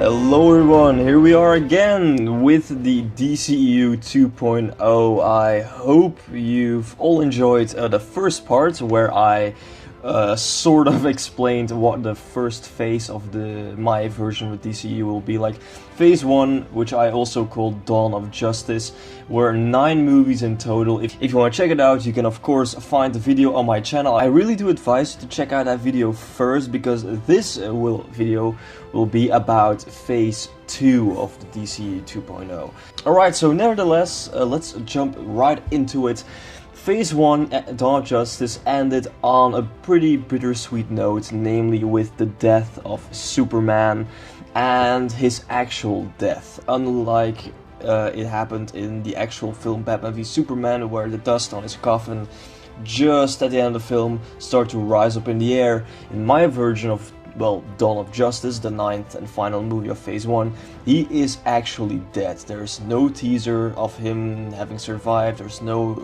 Hello everyone, here we are again with the DCEU 2.0. I hope you've all enjoyed the first part where I sort of explained what the first phase of my version with DCEU will be like. Phase 1, which I also called Dawn of Justice, were 9 movies in total. If you want to check it out, you can of course find the video on my channel. I really do advise you to check out that video first, because this video will be about Phase 2 of the DCEU 2.0. Alright, so nevertheless, let's jump right into it. Phase 1, Dawn of Justice, ended on a pretty bittersweet note, namely with the death of Superman and his actual death. Unlike it happened in the actual film Batman v Superman, where the dust on his coffin just at the end of the film started to rise up in the air, in my version of, well, Dawn of Justice, the 9th and final movie of Phase 1, he is actually dead. There's no teaser of him having survived, there's no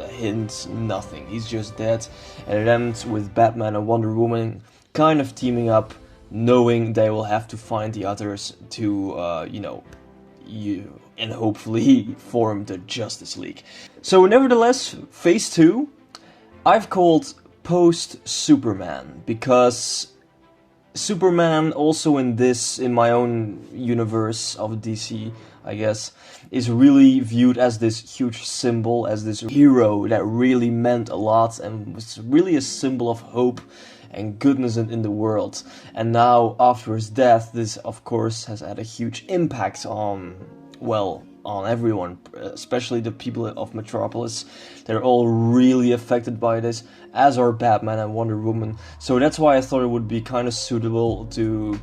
hint, nothing. He's just dead, and it ends with Batman and Wonder Woman kind of teaming up, knowing they will have to find the others to, and hopefully form the Justice League. So nevertheless, Phase 2, I've called post-Superman, because Superman also in my own universe of DC, I guess, is really viewed as this huge symbol, as this hero that really meant a lot and was really a symbol of hope and goodness in the world. And now, after his death, this of course has had a huge impact on, well, on everyone, especially the people of Metropolis. They're all really affected by this, as are Batman and Wonder Woman. So that's why I thought it would be kind of suitable to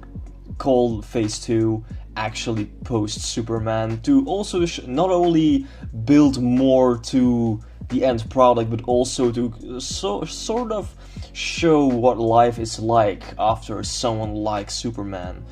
call Phase 2 actually post-Superman, to also not only build more to the end product, but also to sort of show what life is like after someone like Superman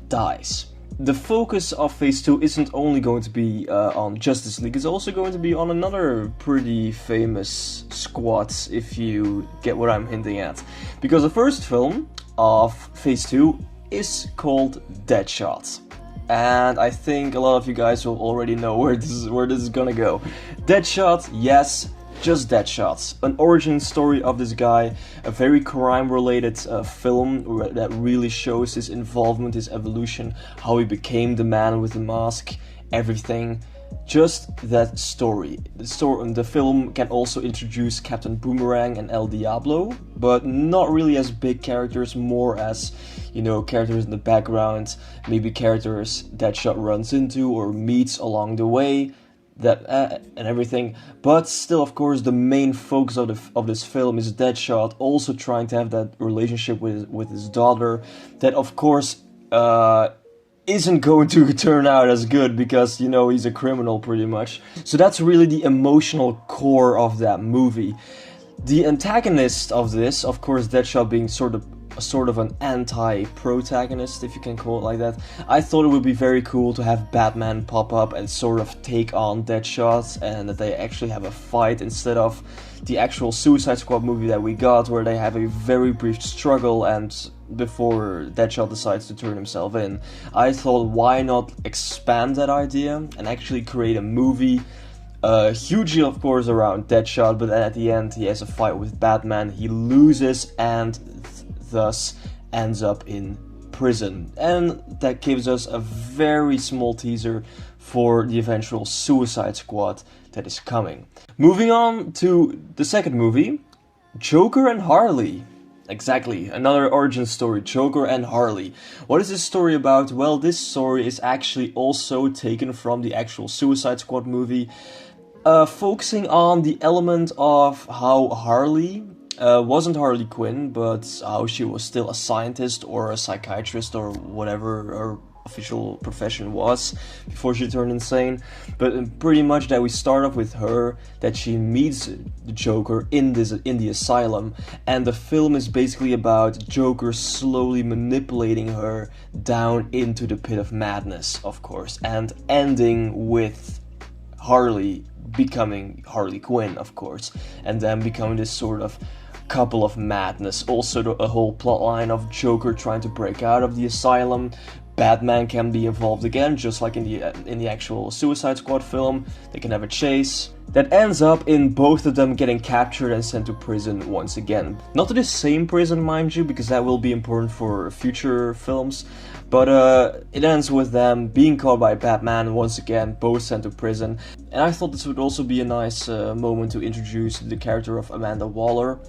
dies. The focus of Phase 2 isn't only going to be on Justice League, it's also going to be on another pretty famous squad, if you get what I'm hinting at. Because the first film of Phase 2 is called Deadshot. And I think a lot of you guys will already know where this is gonna go. Deadshot, yes, just Deadshot. An origin story of this guy, a very crime-related film that really shows his involvement, his evolution, how he became the man with the mask, everything. Just that story. The film can also introduce Captain Boomerang and El Diablo, but not really as big characters, more as, characters in the background, maybe characters Deadshot runs into or meets along the way, and everything. But still, of course, the main focus of this film is Deadshot also trying to have that relationship with his daughter, that of course isn't going to turn out as good, because he's a criminal pretty much. So that's really the emotional core of that movie. The antagonist of this, of course, Deadshot being sort of an anti-protagonist, if you can call it like that. I thought it would be very cool to have Batman pop up and sort of take on Deadshot, and that they actually have a fight instead of the actual Suicide Squad movie that we got, where they have a very brief struggle and before Deadshot decides to turn himself in. I thought, why not expand that idea and actually create a movie hugely, of course, around Deadshot, but then at the end he has a fight with Batman, he loses, and thus ends up in prison. And that gives us a very small teaser for the eventual Suicide Squad that is coming. Moving on to the second movie, Joker and Harley. Exactly, another origin story, Joker and Harley. What is this story about? Well, this story is actually also taken from the actual Suicide Squad movie, focusing on the element of how Harley wasn't Harley Quinn, but how she was still a scientist or a psychiatrist or whatever her official profession was before she turned insane. But pretty much that we start off with her, that she meets the Joker in the asylum, and the film is basically about Joker slowly manipulating her down into the pit of madness, of course, and ending with Harley becoming Harley Quinn, of course, and then becoming this sort of couple of madness. Also a whole plotline of Joker trying to break out of the asylum, Batman can be involved again, just like in the actual Suicide Squad film. They can have a chase that ends up in both of them getting captured and sent to prison once again. Not to the same prison, mind you, because that will be important for future films, but it ends with them being caught by Batman once again, both sent to prison. And I thought this would also be a nice moment to introduce the character of Amanda Waller.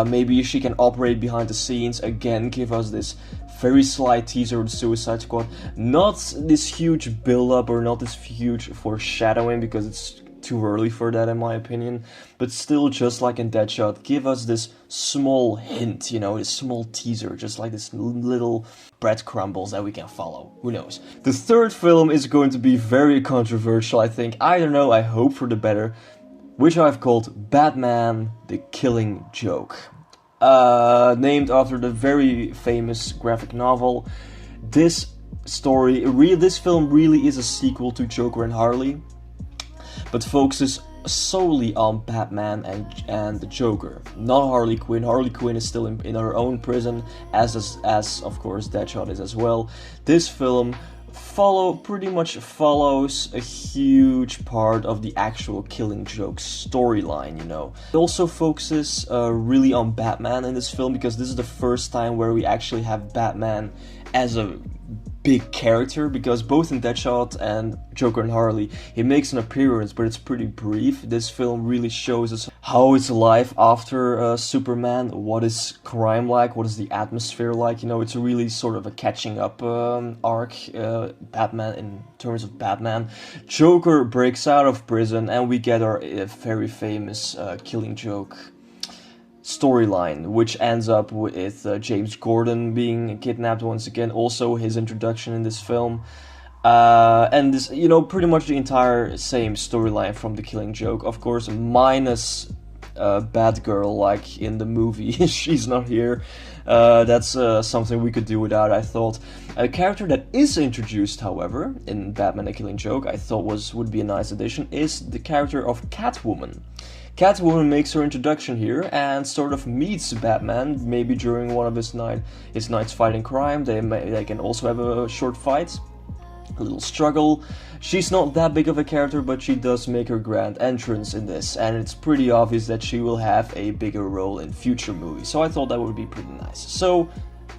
Maybe she can operate behind the scenes, again give us this very slight teaser of the Suicide Squad. Not this huge build-up or not this huge foreshadowing, because it's too early for that in my opinion, but still, just like in Deadshot, give us this small hint, you know, this small teaser, just like this little breadcrumbs that we can follow. Who knows? The third film is going to be very controversial, I think. I don't know, I hope for the better, which I've called Batman the Killing Joke. Named after the very famous graphic novel. This film really is a sequel to Joker and Harley, but focuses solely on Batman and the Joker, not Harley Quinn. Harley Quinn is still in her own prison, as of course Deadshot is as well. This film pretty much follows a huge part of the actual Killing Joke storyline, you know. It also focuses really on Batman in this film, because this is the first time where we actually have Batman as a big character, because both in Deadshot and Joker and Harley he makes an appearance, but it's pretty brief. This film really shows us how it's life after Superman, what is crime like, what is the atmosphere like, you know. It's really sort of a catching up arc, Batman in terms of Batman. Joker breaks out of prison and we get our very famous Killing Joke storyline, which ends up with James Gordon being kidnapped once again, also his introduction in this film, and this, you know, pretty much the entire same storyline from the Killing Joke, of course, minus Batgirl, like in the movie. She's not here. That's something we could do without, I thought. A character that is introduced, however, in Batman the Killing Joke, I thought would be a nice addition, is the character of Catwoman. Catwoman makes her introduction here and sort of meets Batman, maybe during one of his nights fighting crime. They can also have a short fight, a little struggle. She's not that big of a character, but she does make her grand entrance in this, and it's pretty obvious that she will have a bigger role in future movies, so I thought that would be pretty nice. So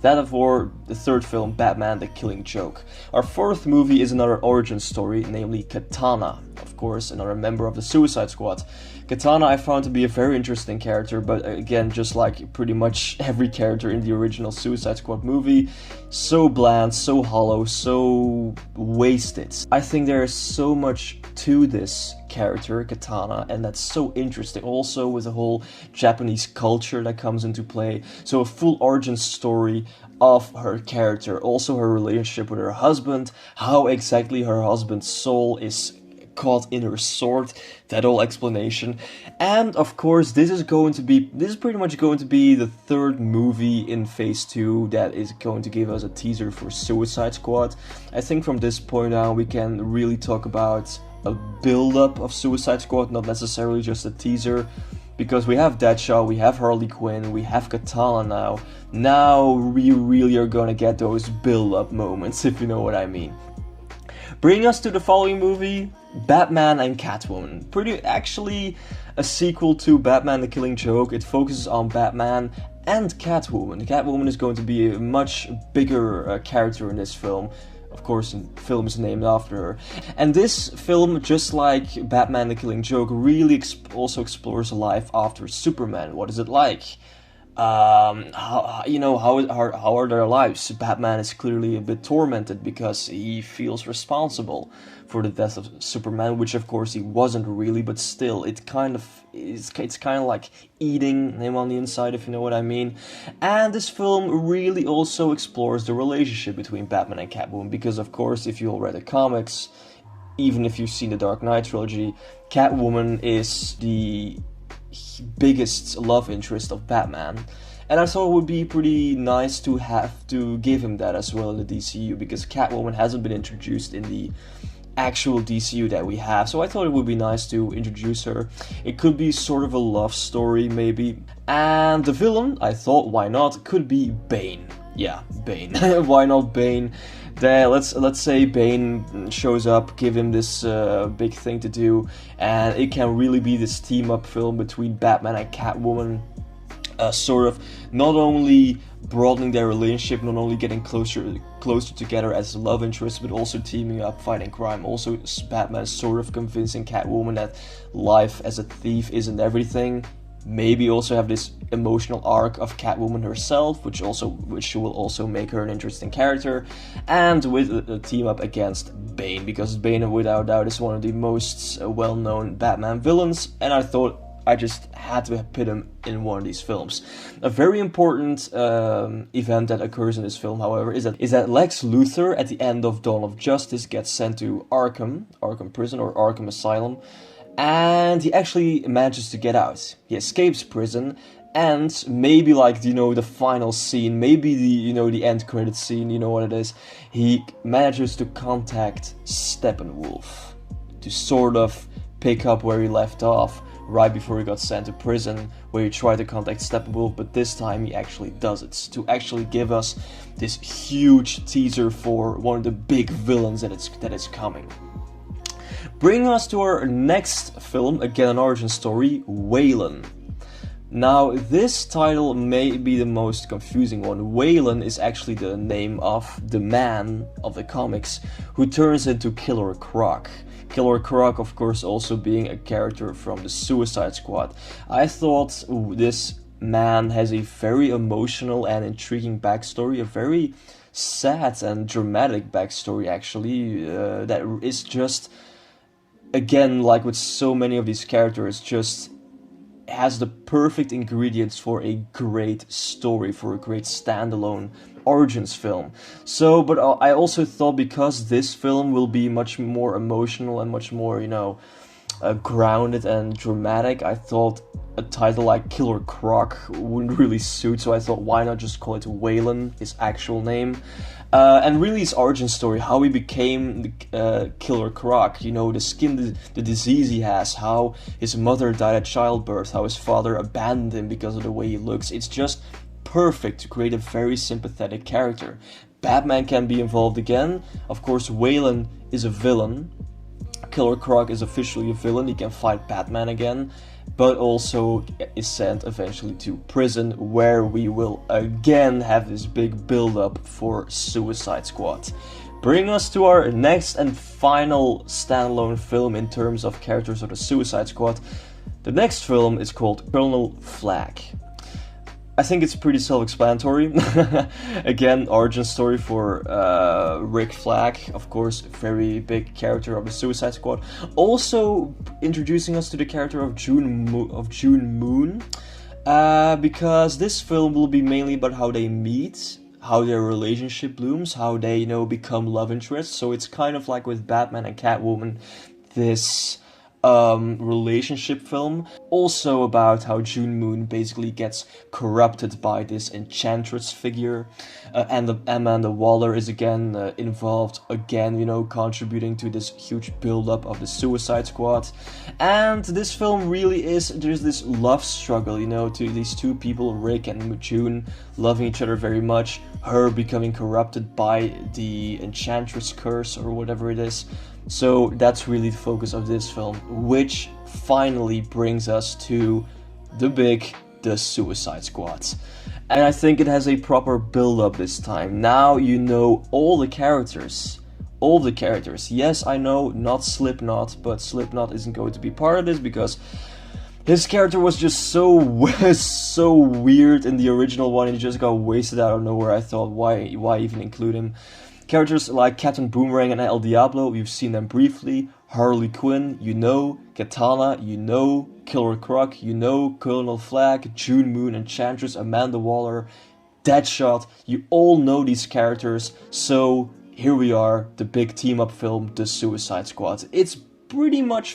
that for the third film, Batman the Killing Joke. Our fourth movie is another origin story, namely Katana, of course, another member of the Suicide Squad. Katana I found to be a very interesting character, but again, just like pretty much every character in the original Suicide Squad movie, so bland, so hollow, so wasted. I think there is so much to this character, Katana, and that's so interesting, also with the whole Japanese culture that comes into play. So a full origin story of her character, also her relationship with her husband, how exactly her husband's soul is caught in her sword, that whole explanation. And of course this is pretty much going to be the third movie in phase 2 that is going to give us a teaser for Suicide Squad. I think from this point on we can really talk about a build-up of Suicide Squad, not necessarily just a teaser, because we have Deadshot, we have Harley Quinn, we have Katana now. Now we really are gonna get those build-up moments, if you know what I mean. Bringing us to the following movie, Batman and Catwoman. Actually a sequel to Batman the Killing Joke. It focuses on Batman and Catwoman. Catwoman is going to be a much bigger character in this film. Of course, the film is named after her. And this film, just like Batman the Killing Joke, really also explores life after Superman. What is it like? How are their lives? Batman is clearly a bit tormented because he feels responsible for the death of Superman, which of course he wasn't really, but still, it's kind of like eating him on the inside, if you know what I mean. And this film really also explores the relationship between Batman and Catwoman, because of course, if you all read the comics, even if you've seen the Dark Knight trilogy, Catwoman is the biggest love interest of Batman, and I thought it would be pretty nice to have to give him that as well in the DCEU, because Catwoman hasn't been introduced in the actual DCU that we have, so I thought it would be nice to introduce her. It could be sort of a love story maybe, and the villain, I thought, why not, could be Bane. Yeah, Bane. Why not Bane? Let's say Bane shows up, give him this big thing to do, and it can really be this team-up film between Batman and Catwoman, sort of not only broadening their relationship, not only getting closer together as love interests, but also teaming up, fighting crime. Also, Batman sort of convincing Catwoman that life as a thief isn't everything. Maybe also have this emotional arc of Catwoman herself, which will also make her an interesting character, and with a team up against Bane, because Bane without doubt is one of the most well-known Batman villains, and I thought I just had to put him in one of these films. A very important event that occurs in this film, however, is that Lex Luthor at the end of Dawn of Justice gets sent to Arkham Prison or Arkham Asylum. And he actually manages to get out. He escapes prison, and maybe like, the final scene, maybe the end credit scene, you know what it is. He manages to contact Steppenwolf to sort of pick up where he left off right before he got sent to prison, where he tried to contact Steppenwolf, but this time he actually does it to actually give us this huge teaser for one of the big villains that is coming. Bringing us to our next film, again an origin story, Waylon. Now, this title may be the most confusing one. Waylon is actually the name of the man of the comics who turns into Killer Croc. Killer Croc, of course, also being a character from the Suicide Squad. I thought this man has a very emotional and intriguing backstory, a very sad and dramatic backstory actually, that is just, again, like with so many of these characters, just has the perfect ingredients for a great story, for a great standalone origins film. So, but I also thought, because this film will be much more emotional and much more, grounded and dramatic, I thought a title like Killer Croc wouldn't really suit, so I thought, why not just call it Waylon, his actual name. And really his origin story, how he became Killer Croc, the disease he has, how his mother died at childbirth, how his father abandoned him because of the way he looks. It's just perfect to create a very sympathetic character. Batman can be involved again. Of course, Waylon is a villain. Killer Croc is officially a villain, he can fight Batman again, but also is sent eventually to prison, where we will again have this big build-up for Suicide Squad. Bring us to our next and final standalone film in terms of characters of the Suicide Squad. The next film is called Colonel Flag. I think it's pretty self-explanatory. Again, origin story for Rick Flag, of course, very big character of the Suicide Squad. Also introducing us to the character of June Moon, because this film will be mainly about how they meet, how their relationship blooms, how they, become love interests. So it's kind of like with Batman and Catwoman, this relationship film. Also about how June Moon basically gets corrupted by this enchantress figure, and Amanda Waller is again involved, contributing to this huge build-up of the Suicide Squad. And this film really there's this love struggle, to these two people, Rick and June, loving each other very much, her becoming corrupted by the enchantress curse or whatever it is. So that's really the focus of this film, which finally brings us to the Suicide Squad. And I think it has a proper build-up this time. Now you know all the characters. Yes, I know, not Slipknot, but Slipknot isn't going to be part of this because his character was just so weird in the original one, and he just got wasted out of nowhere. I thought, why even include him? Characters like Captain Boomerang and El Diablo, we've seen them briefly. Harley Quinn, Katana, Killer Croc, Colonel Flag, June Moon, Enchantress, Amanda Waller, Deadshot. You all know these characters, so here we are, the big team-up film, The Suicide Squad. It pretty much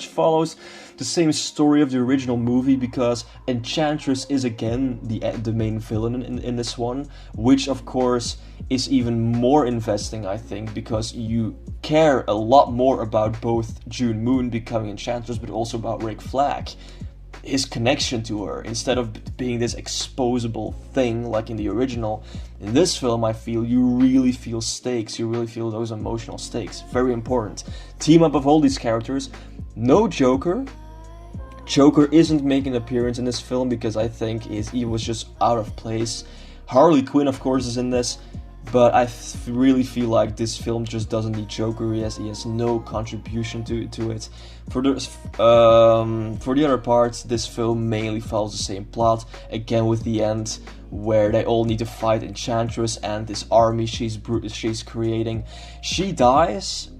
follows the same story of the original movie, because Enchantress is again the main villain in this one, which of course is even more investing, I think, because you care a lot more about both June Moon becoming Enchantress, but also about Rick Flag. his connection to her, instead of being this exposable thing like in the original. In this film, I feel you really feel stakes, you really feel those emotional stakes. Very important. Team up of all these characters. No Joker. Joker isn't making an appearance in this film because I think he was just out of place. Harley Quinn, of course, is in this, but I really feel like this film just doesn't need Joker. He has no contribution to it. For the other parts, this film mainly follows the same plot, again with the end where they all need to fight Enchantress and this army she's creating. She dies,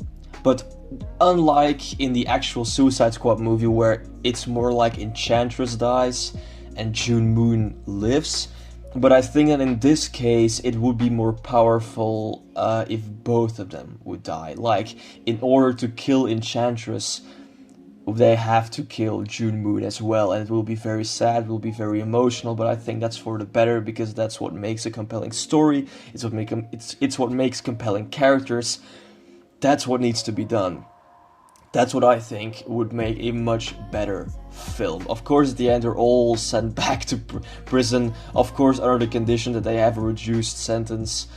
but unlike in the actual Suicide Squad movie where it's more like Enchantress dies and June Moon lives, but I think that in this case it would be more powerful if both of them would die. Like, in order to kill Enchantress, they have to kill June Moon as well, and it will be very sad, it will be very emotional, but I think that's for the better, because that's what makes a compelling story, it's what makes compelling characters. That's what needs to be done. That's what I think would make a much better film. Of course, at the end, they're all sent back to prison. Of course, under the condition that they have a reduced sentence.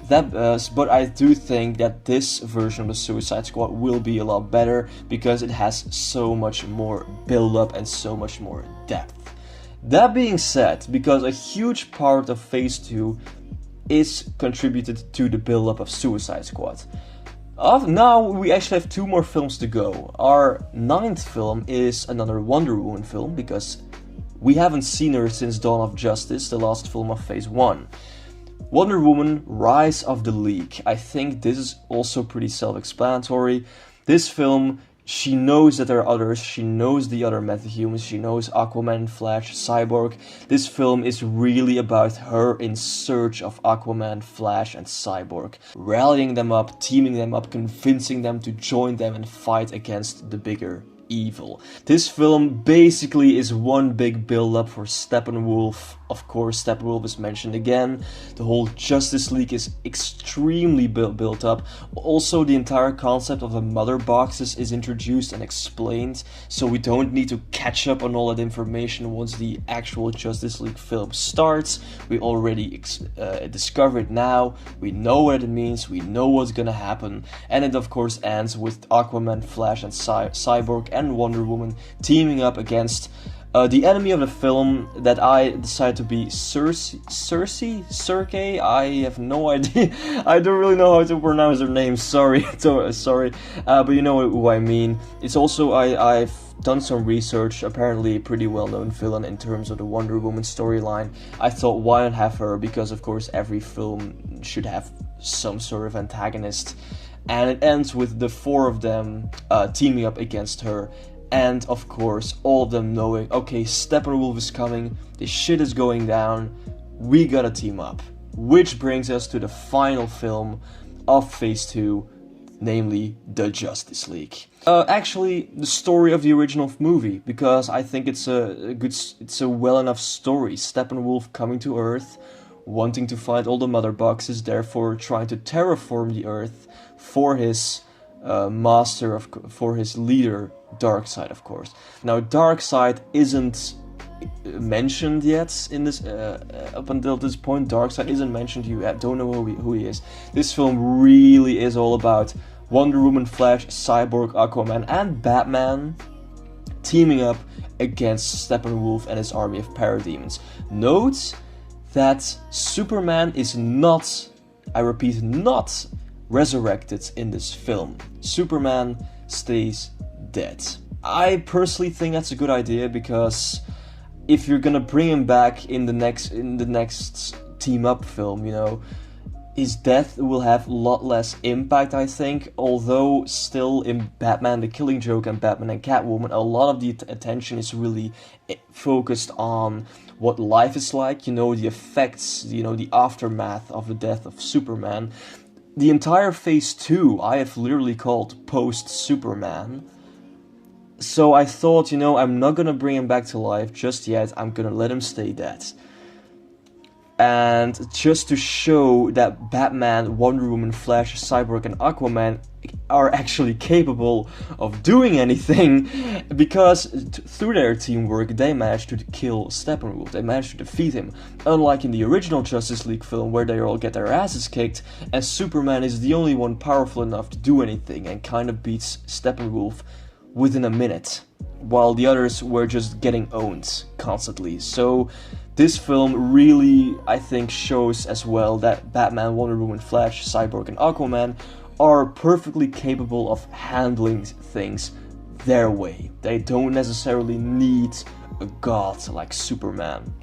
But I do think that this version of the Suicide Squad will be a lot better because it has so much more build-up and so much more depth. That being said, because a huge part of Phase 2 is contributed to the build-up of Suicide Squad. Now we actually have 2 more films to go. Our 9th film is another Wonder Woman film, because we haven't seen her since Dawn of Justice, the last film of Phase 1. Wonder Woman: Rise of the League. I think this is also pretty self-explanatory. This film, she knows that there are others, she knows the other metahumans, she knows Aquaman, Flash, Cyborg. This film is really about her in search of Aquaman, Flash and Cyborg. Rallying them up, teaming them up, convincing them to join them and fight against the bigger evil. This film basically is one big build-up for Steppenwolf. Of course, Steppenwolf is mentioned again. The whole Justice League is extremely built up. Also, the entire concept of the mother boxes is introduced and explained, so we don't need to catch up on all that information once the actual Justice League film starts. We already discover it now, we know what it means, we know what's gonna happen, and it of course ends with Aquaman, Flash and Cyborg and Wonder Woman teaming up against the enemy of the film that I decided to be Circe? I have no idea. I don't really know how to pronounce her name, sorry. But you know who I mean. It's also, I've done some research, apparently a pretty well-known villain in terms of the Wonder Woman storyline. I thought, why not have her, because of course every film should have some sort of antagonist. And it ends with the 4 of them teaming up against her. And of course, all of them knowing, okay, Steppenwolf is coming, this shit is going down, we gotta team up. Which brings us to the final film of Phase 2, namely the Justice League. Actually, the story of the original movie, because I think it's a well enough story. Steppenwolf coming to Earth, wanting to find all the mother boxes, therefore trying to terraform the Earth for his for his leader, Darkseid, of course. Now, Darkseid isn't mentioned yet in this, up until this point. Darkseid isn't mentioned, you don't know who he is. This film really is all about Wonder Woman, Flash, Cyborg, Aquaman and Batman teaming up against Steppenwolf and his army of parademons. Note that Superman is not, I repeat, not resurrected in this film. Superman stays dead. I personally think that's a good idea, because if you're gonna bring him back in the next team up film, you know, his death will have a lot less impact, I think, although still in Batman the Killing Joke and Batman and Catwoman, a lot of the attention is really focused on what life is like, you know, the effects, you know, the aftermath of the death of Superman. The entire Phase 2 I have literally called post-Superman. So I thought, you know, I'm not gonna bring him back to life just yet, I'm gonna let him stay dead. And just to show that Batman, Wonder Woman, Flash, Cyborg and Aquaman are actually capable of doing anything, because through their teamwork they managed to kill Steppenwolf, they managed to defeat him, unlike in the original Justice League film where they all get their asses kicked and Superman is the only one powerful enough to do anything and kind of beats Steppenwolf within a minute, while the others were just getting owned constantly. So this film really, I think, shows as well that Batman, Wonder Woman, Flash, Cyborg and Aquaman are perfectly capable of handling things their way. They don't necessarily need a god like Superman.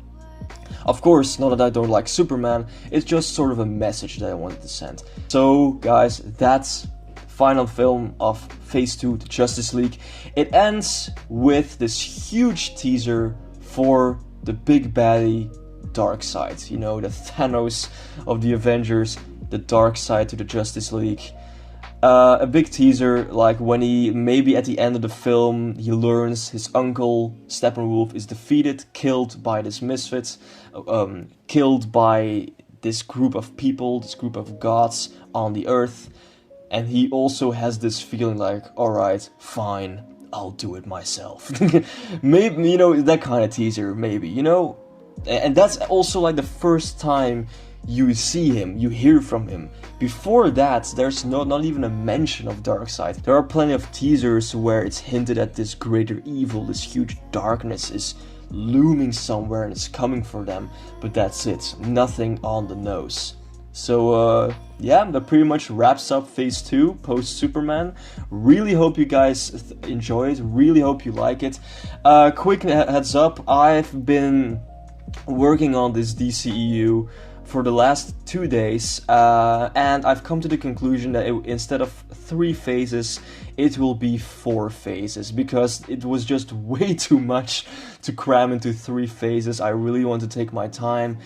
Of course, not that I don't like Superman, it's just sort of a message that I wanted to send. So guys, that's final film of Phase 2, the Justice League. It ends with this huge teaser for the big baddie Darkseid. You know, the Thanos of the Avengers, the Darkseid to the Justice League. A big teaser, like when he, maybe at the end of the film, he learns his uncle Steppenwolf is defeated, killed by this misfits, killed by this group of people, this group of gods on the earth. And he also has this feeling like, alright, fine, I'll do it myself. Maybe, you know, that kind of teaser, maybe, you know? And that's also like the first time you see him, you hear from him. Before that, there's not even a mention of Darkseid. There are plenty of teasers where it's hinted at this greater evil, this huge darkness is looming somewhere and it's coming for them. But that's it, nothing on the nose. So yeah, that pretty much wraps up Phase 2 post Superman. Really hope you guys enjoy it, really hope you like it. Quick heads up, I've been working on this DCEU for the last 2 days, and I've come to the conclusion that instead of 3 phases, it will be 4 phases, because it was just way too much to cram into 3 phases. I really want to take my time.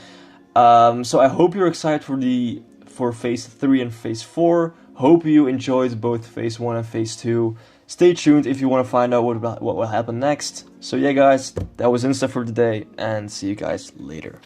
So I hope you're excited for Phase 3 and Phase 4. Hope you enjoyed both Phase 1 and Phase 2. Stay tuned if you want to find out what will happen next. So yeah guys, that was Insta for today, and see you guys later.